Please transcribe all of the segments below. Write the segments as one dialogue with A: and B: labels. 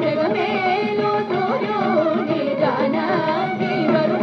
A: जगमेलु सूर्योनि Janaki Varuni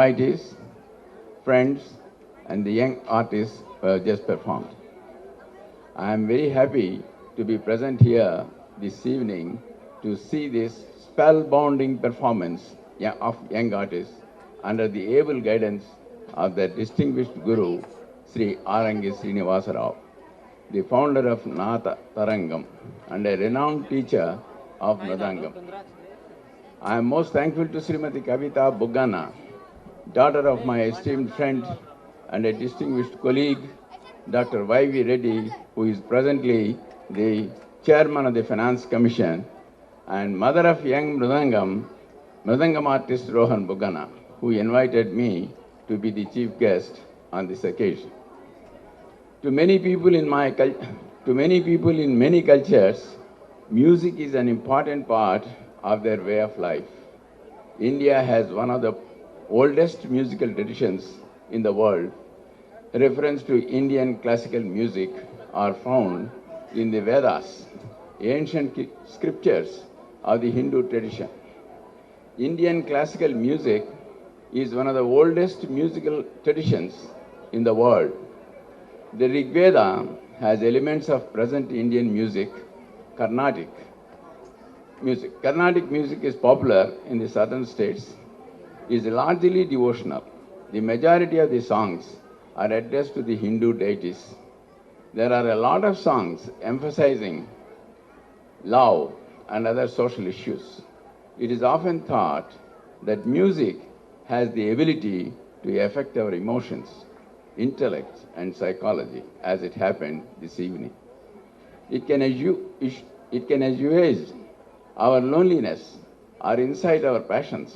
A: invitees, friends, and the young artists who have just performed. I am very happy to be present here this evening to see this spellbinding performance of young artists under the able guidance of their distinguished guru, Sri Arangi Srinivasa Rao, the founder of Natha Tarangam and a renowned teacher of Mridangam. I am most thankful to Srimati Kavita Buggana, daughter of my esteemed friend and a distinguished colleague, Dr. Y.V. Reddy, who is presently the chairman of the Finance Commission, and mother of young Mridangam artist Rohan Buggana, who invited me to be the chief guest on this occasion. To many people in many cultures, music is an important part of their way of life. India has one of the oldest musical traditions in the world. Reference to Indian classical music are found in the Vedas, ancient scriptures of the Hindu tradition. Indian classical music is one of the oldest musical traditions in the world. The Rig Veda has elements of present Indian music, Carnatic music. Carnatic music is popular in the southern states, is largely devotional. The majority of the songs are addressed to the Hindu deities. There are a lot of songs emphasizing love and other social issues. It is often thought that music has the ability to affect our emotions, intellect, and psychology, as it happened this evening. It can assuage our loneliness or incite our passions.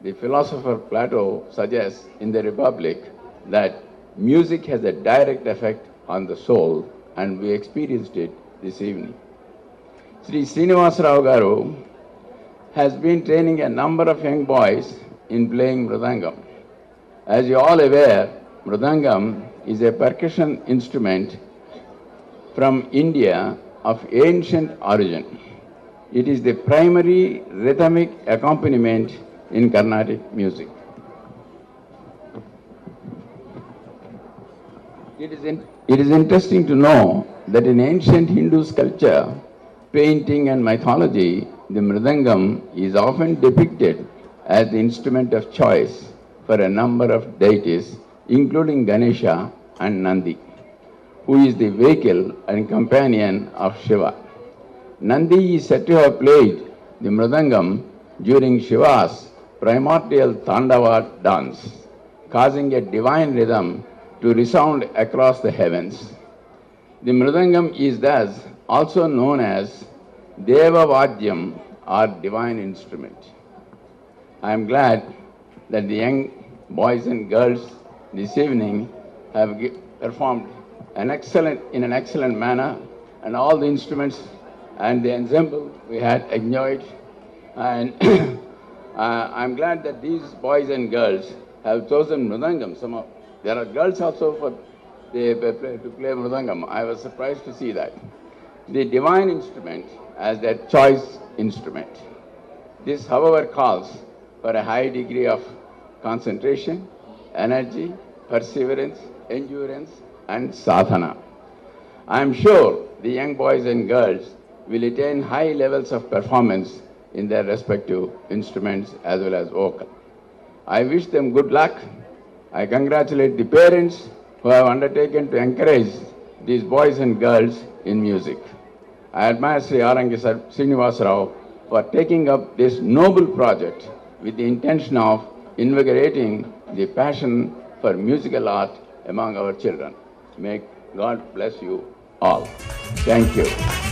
A: The philosopher Plato suggests in the Republic that music has a direct effect on the soul, and we experienced it this evening. Sri Srinivasa Rao Garu has been training a number of young boys in playing Mridangam. As you all aware, Mridangam is a percussion instrument from India of ancient origin. It is the primary rhythmic accompaniment in Carnatic music. It is interesting to know that in ancient Hindu sculpture, painting and mythology, the Mridangam is often depicted as the instrument of choice for a number of deities, including Ganesha and Nandi, who is the vehicle and companion of Shiva. Nandi is said to have played the Mridangam during Shiva's primordial Tandava dance, causing a divine rhythm to resound across the heavens. The Mridangam is thus also known as Deva Vadyam, or divine instrument. I am glad that the young boys and girls this evening have performed in an excellent manner, and all the instruments and the ensemble we had enjoyed. And I'm glad that these boys and girls have chosen Mridangam. There are girls also to play Mridangam. I was surprised to see that. The divine instrument as their choice instrument. This, however, calls for a high degree of concentration, energy, perseverance, endurance, and sadhana. I am sure the young boys and girls will attain high levels of performance in their respective instruments as well as vocal. I wish them good luck. I congratulate the parents who have undertaken to encourage these boys and girls in music. I admire Sri Arangi Srinivasa Rao for taking up this noble project with the intention of invigorating the passion for musical art among our children. May God bless you all. Thank you.